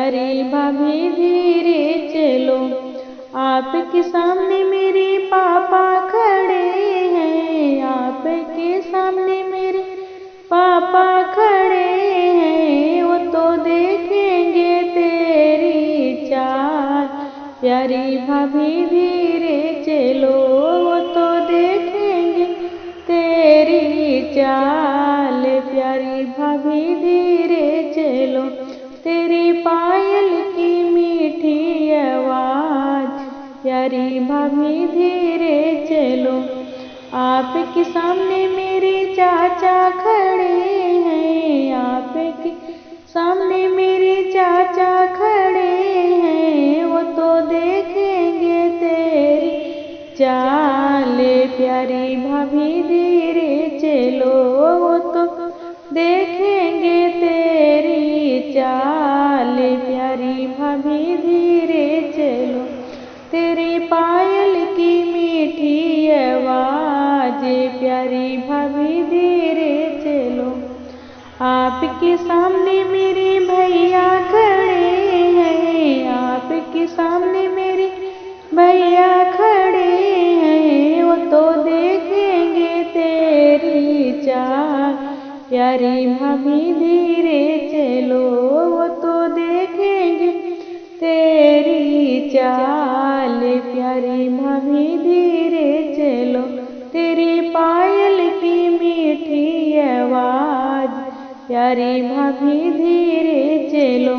प्यारी भाभी धीरे चलो। आपके सामने मेरे पापा खड़े हैं, आपके सामने मेरे पापा खड़े हैं, वो तो देखेंगे तेरी चाल। प्यारी भाभी धीरे चलो, वो तो देखेंगे तेरी चाल। प्यारी भाभी धीरे चलो, तेरी पायल की मीठी आवाज। प्यारी भाभी धीरे चलो। आपके सामने मेरे चाचा खड़े हैं, आपके सामने मेरे चाचा खड़े हैं, वो तो देखेंगे तेरी चाल। प्यारी भाभी धीरे चलो, वो तो देखेंगे तेरी चाल। प्यारी भाभी धीरे चलो, तेरी पायल की मीठी आवाज। प्यारी भाभी धीरे चलो। आपके सामने मेरे भैया खड़े हैं, आपके सामने मेरे भैया खड़े हैं, वो तो देखेंगे तेरी चाल। प्यारी भाभी धीरे चलो, वो तो देखेंगे तेरी चाल। प्यारी भाभी धीरे चलो, तेरी पायल की मीठी आवाज। प्यारी भाभी धीरे चलो।